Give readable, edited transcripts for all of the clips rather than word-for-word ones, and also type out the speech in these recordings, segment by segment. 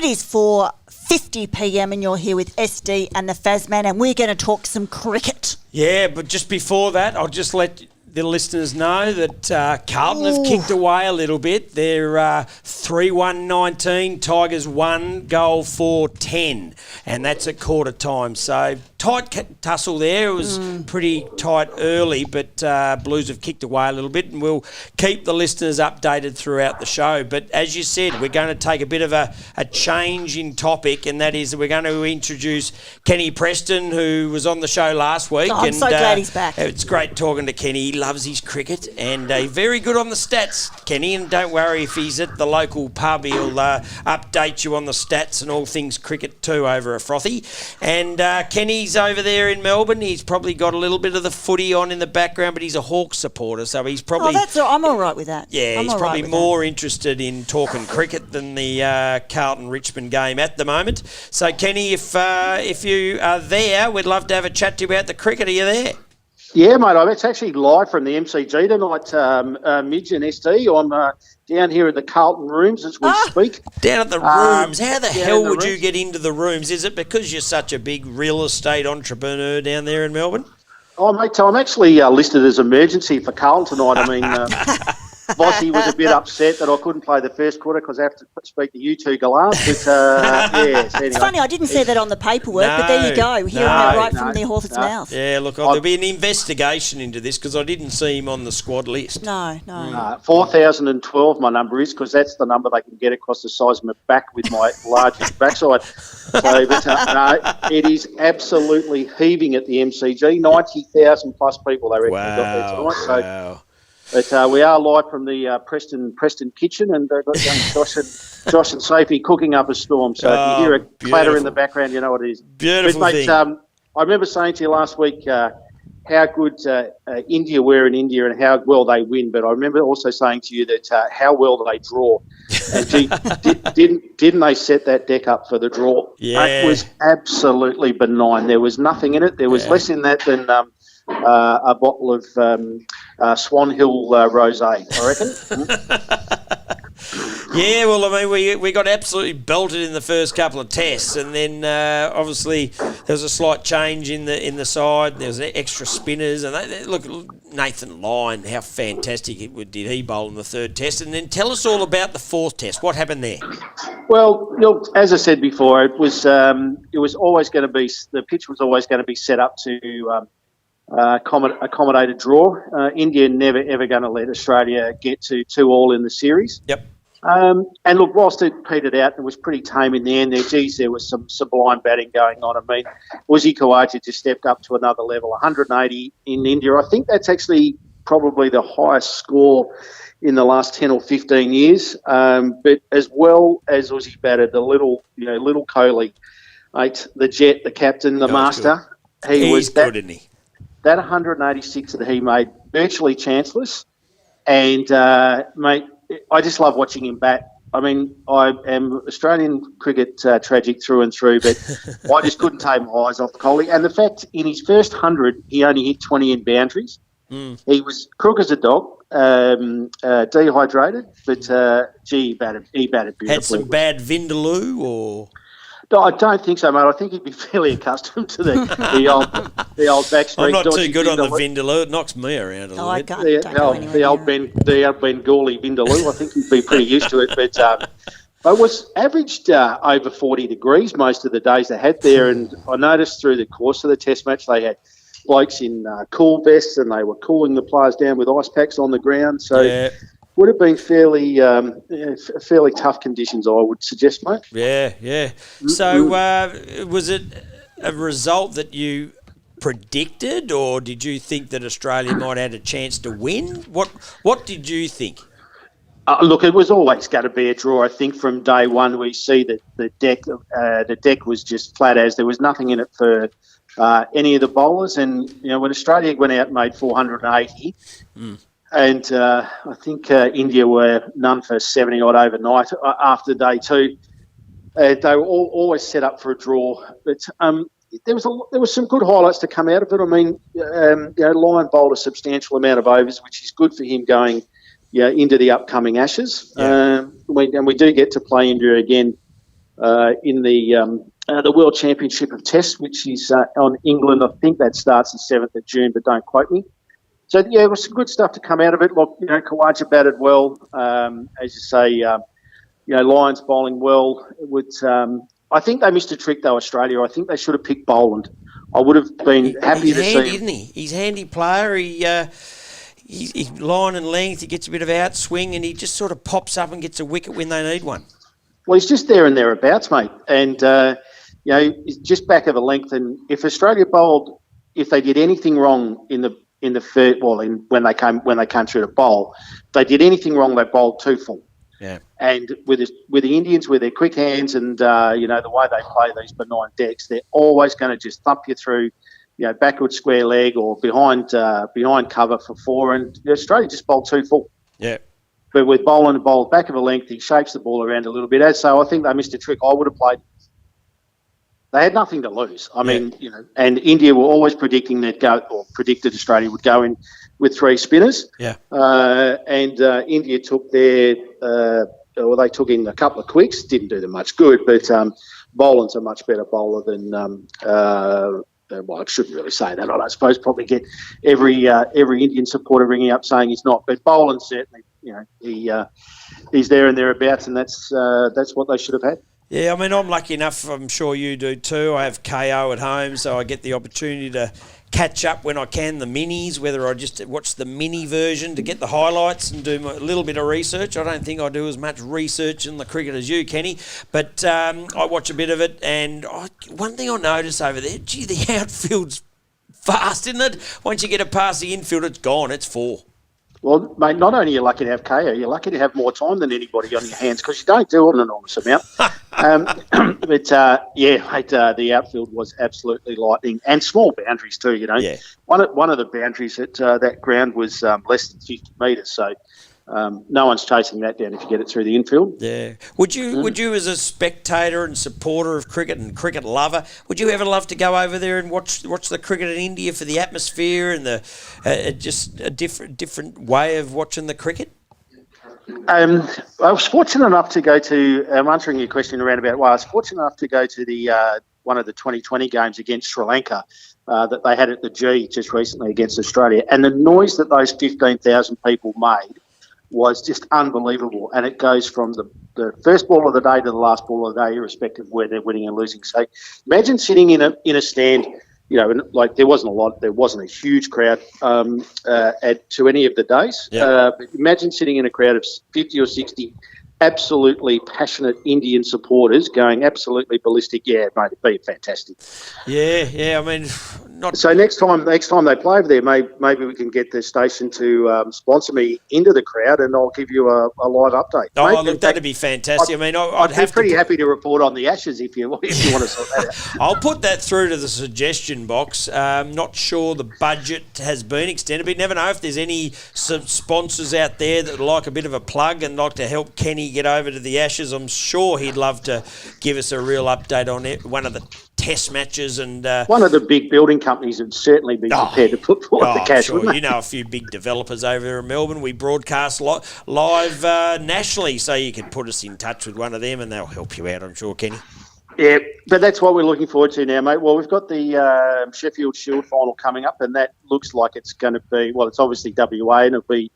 is 4:50 p.m. and you're here with SD and the Fazman, and we're going to talk some cricket. Yeah, but just before that, I'll just let the listeners know that Carlton have kicked away a little bit. They're 3-1-19, Tigers 1 goal for 10, and that's at quarter time. So tight tussle there. It was pretty tight early, but Blues have kicked away a little bit, and we'll keep the listeners updated throughout the show. But as you said, we're going to take a bit of a change in topic, and that is we're going to introduce Ken Preston, who was on the show last week. I'm so glad he's back. It's great talking to Kenny. He loves his cricket, and very good on the stats, Kenny. And don't worry if he's at the local pub, he'll update you on the stats and all things cricket too over a frothy. And Kenny's over there in Melbourne. He's probably got a little bit of the footy on in the background, but he's a Hawks supporter, so he's probably... I'm all right with that. Yeah, he's probably more interested in talking cricket than the Carlton-Richmond game at the moment. So, Kenny, if you are there, we'd love to have a chat to you about the cricket. Are you there? Yeah, mate, it's actually live from the MCG tonight, Midge and SD. I'm down here in the Carlton rooms as we speak. Down at the rooms. How the hell would you get into the rooms? Is it because you're such a big real estate entrepreneur down there in Melbourne? Oh, mate, I'm actually listed as emergency for Carlton tonight. I mean... Bossy was a bit upset that I couldn't play the first quarter because I have to speak to you two galahs. But, yes, anyway. It's funny, I didn't see that on the paperwork, but there you go, hearing it right from the horse's mouth. Yeah, look, there'll be an investigation into this because I didn't see him on the squad list. No. 4012 my number is, because that's the number they can get across the size of my back with my largest backside. So, but, no, it is absolutely heaving at the MCG. 90,000 plus people, they reckon, got there tonight. So, wow. But we are live from the Preston kitchen, and got Josh and Sophie cooking up a storm. So if you hear a clatter in the background, you know what it is. Beautiful but, mate, thing. I remember saying to you last week how good India were in India and how well they win. But I remember also saying to you that how well they draw. And gee, didn't they set that deck up for the draw? Yeah. It was absolutely benign. There was nothing in it. There was less in that than a bottle of Swan Hill Rosé, I reckon. Yeah, well, I mean, we got absolutely belted in the first couple of tests, and then obviously there was a slight change in the side. There was extra spinners, and look, Nathan Lyon, how fantastic did he bowl in the third test? And then tell us all about the fourth test. What happened there? Well, look, as I said before, it was always going to be, the pitch was always going to be set up to accommodate a draw. India never ever going to let Australia get to 2-2 in the series. Yep. And look, whilst it petered out, it was pretty tame in the end. There was some sublime batting going on. I mean, Uzi Khawaja just stepped up to another level, 180 in India. I think that's actually probably the highest score in the last 10 or 15 years. But as well as Uzi batted, the little Kohli, mate, the Jet, the captain, the master, he's good, isn't he? That 186 that he made, virtually chanceless. And, mate, I just love watching him bat. I mean, I am Australian cricket tragic through and through, but I just couldn't take my eyes off Kohli. And the fact, in his first 100, he only hit 20 in boundaries. He was crook as a dog, dehydrated, but, he batted beautifully. Had some bad Vindaloo, or...? No, I don't think so, mate. I think he'd be fairly accustomed to the old backstreet. I'm not too good on the Vindaloo. It knocks me around a little bit. The old Ben Gawley Vindaloo. I think he'd be pretty used to it. But it was averaged over 40 degrees most of the days they had there. And I noticed through the course of the Test match they had blokes in cool vests, and they were cooling the players down with ice packs on the ground. So. Yeah. Would have been fairly tough conditions, I would suggest, mate. Yeah. So was it a result that you predicted, or did you think that Australia might have had a chance to win? What did you think? Look, it was always going to be a draw. I think from day one we see that the deck was just flat as. There was nothing in it for any of the bowlers. And, when Australia went out and made 480... And I think India were none for 70-odd overnight after day two. They were always set up for a draw. But there was some good highlights to come out of it. I mean, Lyon bowled a substantial amount of overs, which is good for him going into the upcoming Ashes. Yeah. And we do get to play India again in the World Championship of Tests, which is on England. I think that starts the 7th of June, but don't quote me. So, yeah, it was some good stuff to come out of it. Look, Kawaja batted well. As you say, Lions bowling well. I think they missed a trick, though, Australia. I think they should have picked Boland. I would have been happy to see him. Isn't he? He's a handy player. He's line and length. He gets a bit of outswing, and he just sort of pops up and gets a wicket when they need one. Well, he's just there and thereabouts, mate. And, he's just back of a length. And if Australia bowled, if they did anything wrong when they came through to bowl, if they did anything wrong, they bowled too full. Yeah. And with the Indians, with their quick hands and, the way they play these benign decks, they're always going to just thump you through, backward square leg or behind cover for 4. And Australia just bowled too full. Yeah. But with Boland bowled back of a length, he shapes the ball around a little bit. So I think they missed a trick. I would have played. They had nothing to lose. I mean, and India were always predicted Australia would go in with 3 spinners. Yeah. And India took they took in a couple of quicks. Didn't do them much good, but Boland's a much better bowler than. Well, I shouldn't really say that. I suppose probably get every Indian supporter ringing up saying he's not. But Boland certainly, he's there and thereabouts, and that's what they should have had. Yeah, I mean, I'm lucky enough, I'm sure you do too. I have KO at home, so I get the opportunity to catch up when I can, the minis, whether I just watch the mini version to get the highlights and do a little bit of research. I don't think I do as much research in the cricket as you, Kenny, but I watch a bit of it, and one thing I notice over there, the outfield's fast, isn't it? Once you get it past the infield, it's gone, it's 4. Well, mate, not only are you lucky to have KO, you're lucky to have more time than anybody on your hands because you don't do an enormous amount. The outfield was absolutely lightning and small boundaries too, Yeah. One of the boundaries at that ground was less than 50 metres, so no one's chasing that down if you get it through the infield. Yeah. Would you as a spectator and supporter of cricket and cricket lover, would you ever love to go over there and watch the cricket in India for the atmosphere and the just a different way of watching the cricket? I was fortunate enough to go to. I'm answering your question around about why I was fortunate enough to go to the one of the 2020 games against Sri Lanka that they had at the G just recently against Australia, and the noise that those 15,000 people made was just unbelievable. And it goes from the first ball of the day to the last ball of the day, irrespective of where they're winning and losing. So imagine sitting in a stand, like there wasn't a huge crowd to any of the days. Yeah. But imagine sitting in a crowd of 50 or 60 absolutely passionate Indian supporters going absolutely ballistic. Yeah, mate, it'd be fantastic. Yeah. I mean, So next time they play over there, maybe we can get the station to sponsor me into the crowd, and I'll give you a live update. Oh, look, that'd be fantastic. I'd be pretty happy to report on the Ashes if you want to sort that out. I'll put that through to the suggestion box. Not sure the budget has been extended, but you never know if there's any sponsors out there that would like a bit of a plug and like to help Kenny get over to the Ashes. I'm sure he'd love to give us a real update on it, one of the test matches. And one of the big building companies would certainly be prepared to put forward the cash. Sure. You know a few big developers over there in Melbourne. We broadcast live nationally, so you can put us in touch with one of them and they'll help you out, I'm sure, Kenny. Yeah, but that's what we're looking forward to now, mate. Well, we've got the Sheffield Shield final coming up, and that looks like it's going to be, well, it's obviously WA, and it'll be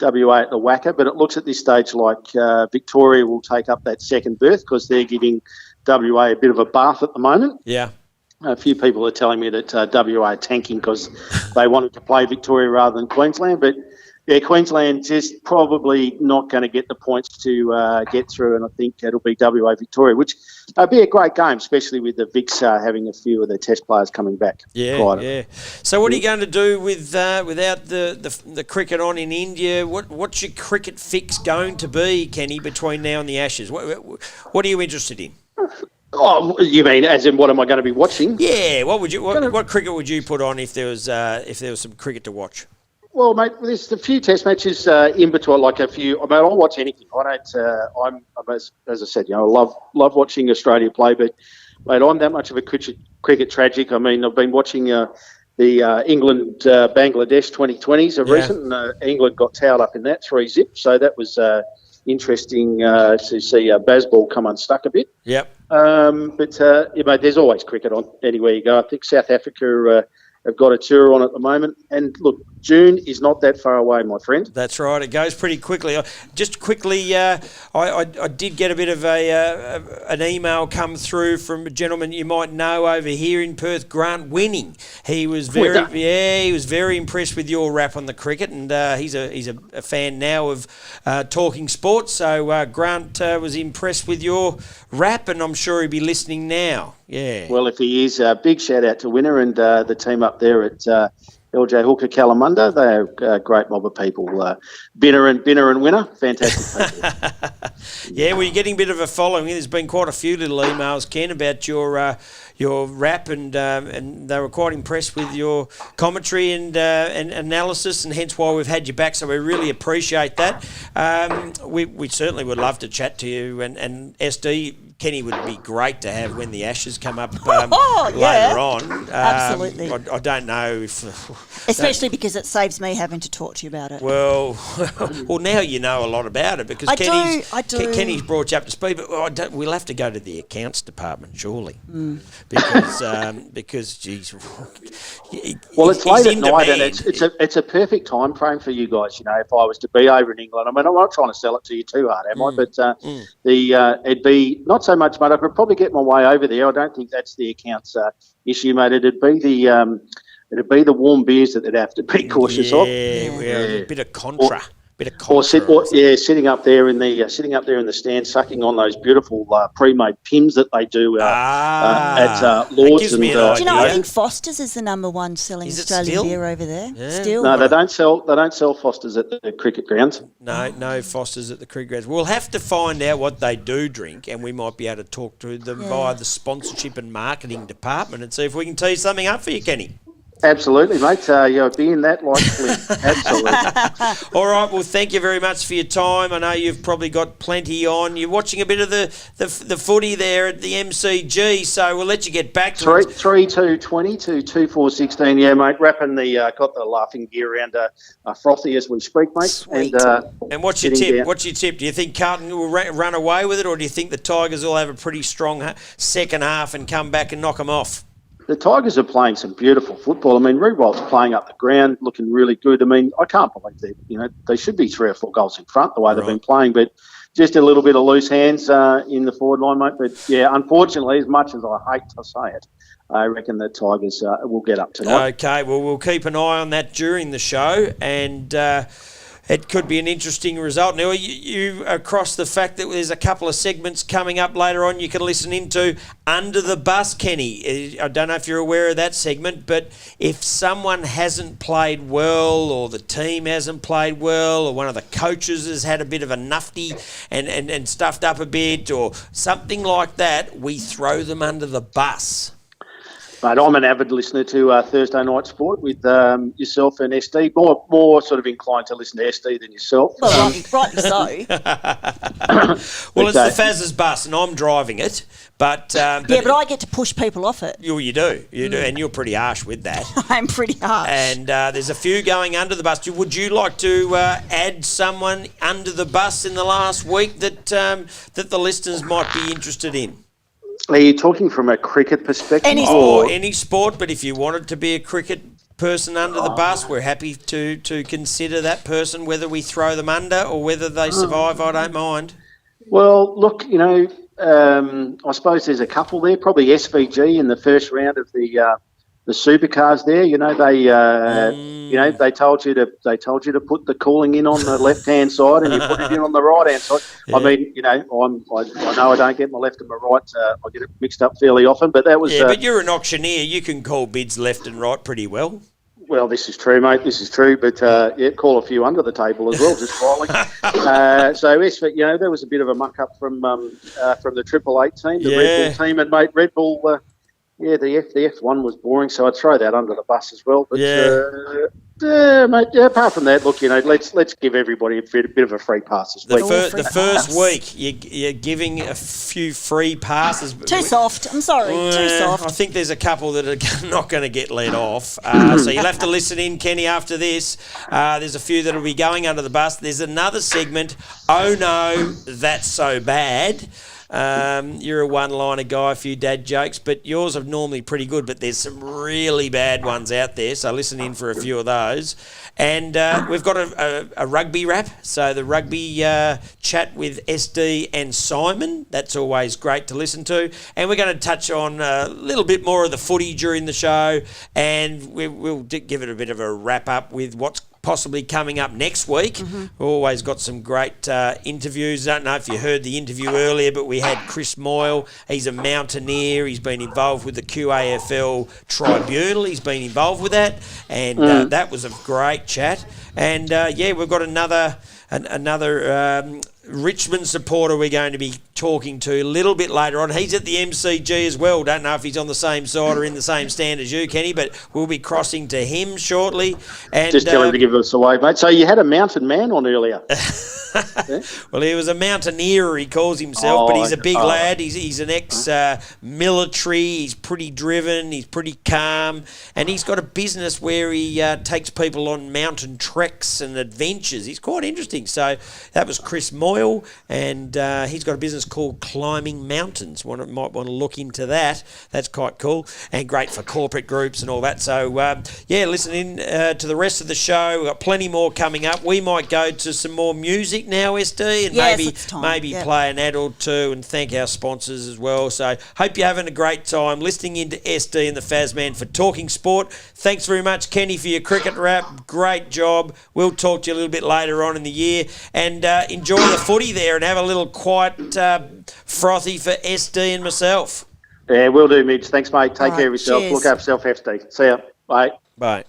WA at the Wacker, but it looks at this stage like Victoria will take up that second berth because they're giving WA a bit of a bath at the moment. Yeah. A few people are telling me that WA are tanking because they wanted to play Victoria rather than Queensland, but yeah, Queensland just probably not going to get the points to get through, and I think it'll be WA Victoria, which will be a great game, especially with the Vics having a few of their test players coming back. Yeah. So what are you going to do without the cricket on in India? What's your cricket fix going to be, Kenny, between now and the Ashes? What are you interested in? Oh, you mean as in what am I going to be watching? Yeah. What cricket would you put on if there was some cricket to watch? Well, mate, there's a few test matches in between, like a few. I mean, I'll watch anything. I don't. As I said, I love watching Australia play, but mate, I'm that much of a cricket tragic. I mean, I've been watching the England Bangladesh 2020s of recent, and England got towed up in that 3-0. So that was interesting to see Bazball come unstuck a bit. Yep. But there's always cricket on anywhere you go. I think South Africa have got a tour on at the moment. And look, June is not that far away, my friend. That's right. It goes pretty quickly. Just quickly, I did get a bit of an email come through from a gentleman you might know over here in Perth, Grant Winning. He was very impressed with your rap on the cricket, and he's a fan now of Talking Sports. So Grant was impressed with your rap, and I'm sure he'll be listening now. Yeah. Well, if he is, big shout out to Winner and the team up there at LJ Hooker Kalamunda. They're a great mob of people. Binner and Winner, fantastic people. Yeah, well, you're getting a bit of a following. There's been quite a few little emails, Ken, about your rap, and they were quite impressed with your commentary and analysis, and hence why we've had you back. So we really appreciate that. We certainly would love to chat to you, and SD. Kenny would be great to have when the Ashes come up later on. Absolutely. I don't know if... Especially because it saves me having to talk to you about it. Well, now you know a lot about it because I do. Kenny's brought you up to speed, but we'll have to go to the accounts department, surely. Because geez... Well, it's late at night and it's a perfect time frame for you guys, you know, if I was to be over in England. I mean, I'm not trying to sell it to you too hard, am I? But it'd be... Not so much, mate. I could probably get my way over there. I don't think that's the accounts issue, mate. It'd be the warm beers that they'd have to be cautious of. A bit of contra. Sitting up there in the stand, sucking on those beautiful pre-made pims that they do at Lords. Do you know? I think Foster's is the number one selling Australian beer over there. Yeah. Still, no, they don't sell Foster's at the cricket grounds. No Foster's at the cricket grounds. We'll have to find out what they do drink, and we might be able to talk to them via the sponsorship and marketing department and see if we can tee something up for you, Kenny. Absolutely, mate. You'll be in that likely. Absolutely. All right. Well, thank you very much for your time. I know you've probably got plenty on. You're watching a bit of the footy there at the MCG, so we'll let you get back to it. 3-2-20 to 2-4-16. Yeah, mate. Wrapping got the laughing gear around Frothy as we speak, mate. Sweet. And what's your tip? Down. What's your tip? Do you think Carlton will run away with it, or do you think the Tigers will have a pretty strong second half and come back and knock them off? The Tigers are playing some beautiful football. I mean, Rewald's playing up the ground, looking really good. I mean, I can't believe they should be 3 or 4 goals in front the way they've been playing, but just a little bit of loose hands in the forward line, mate. But yeah, unfortunately, as much as I hate to say it, I reckon the Tigers will get up tonight. Okay, well, we'll keep an eye on that during the show, and it could be an interesting result. Now, you across the fact that there's a couple of segments coming up later on you can listen into Under the Bus, Kenny. I don't know if you're aware of that segment, but if someone hasn't played well, or the team hasn't played well, or one of the coaches has had a bit of a nufty and stuffed up a bit, or something like that, we throw them under the bus. Mate, I'm an avid listener to Thursday Night Sport with yourself and SD. More sort of inclined to listen to SD than yourself. Well, rightly so. Well, it's the Faz's bus, and I'm driving it. But I get to push people off it. You do, and you're pretty harsh with that. I'm pretty harsh. And there's a few going under the bus. Would you like to add someone under the bus in the last week that the listeners might be interested in? Are you talking from a cricket perspective? Any sport, but if you wanted to be a cricket person under the bus, we're happy to consider that person, whether we throw them under or whether they survive, I don't mind. Well, look, I suppose there's a couple there, probably SVG in the first round of the supercars there. They told you to put the cooling in on the left hand side and you put it in on the right hand side. Yeah. I mean, I know I don't get my left and my right. I get it mixed up fairly often, but that was. Yeah, but you're an auctioneer. You can call bids left and right pretty well. Well, this is true, mate. This is true, but call a few under the table as well, just quietly. There was a bit of a muck up from the Triple Eight team, the Red Bull team, and mate, Red Bull Yeah, the F1 was boring, so I'd throw that under the bus as well. But, mate, apart from that, look, let's give everybody a bit of a free pass this week. The first week, you're giving a few free passes. Too soft. I'm sorry, too soft. I think there's a couple that are not going to get let off. So you'll have to listen in, Kenny, after this. There's a few that will be going under the bus. There's another segment, Oh No, That's So Bad. You're a one-liner guy, a few dad jokes, but yours are normally pretty good, but there's some really bad ones out there, so listen in for a few of those. And we've got a rugby wrap, so the rugby chat with SD and Simon. That's always great to listen to. And we're going to touch on a little bit more of the footy during the show, and we'll give it a bit of a wrap-up with what's possibly coming up next week. We've always got some great interviews. I don't know if you heard the interview earlier, but we had Chris Moyle. He's a mountaineer. He's been involved with the QAFL Tribunal. He's been involved with that, and that was a great chat. And we've got another Richmond supporter we're going to be talking to a little bit later on. He's at the MCG as well. Don't know if he's on the same side or in the same stand as you, Kenny, but we'll be crossing to him shortly. And just tell him to give us away, mate. So you had a mountain man on earlier. Well, he was a mountaineer, he calls himself, but he's a big lad. He's an ex-military. He's pretty driven. He's pretty calm. And he's got a business where he takes people on mountain treks and adventures. He's quite interesting. So that was Chris Moyle, and he's got a business called Climbing Mountains. Might want to look into that. That's quite cool and great for corporate groups and all that. So, listen in to the rest of the show. We've got plenty more coming up. We might go to some more music now, SD, and maybe play an ad or two and thank our sponsors as well. So hope you're having a great time listening into SD and the Fazman for Talking Sport. Thanks very much, Kenny, for your cricket wrap. Great job. We'll talk to you a little bit later on in the year, and enjoy the footy there and have a little quiet frothy for SD and myself. Yeah, will do, Midge. Thanks, mate. Take care of yourself. Cheers. Look after yourself, SD. See ya. Bye. Bye.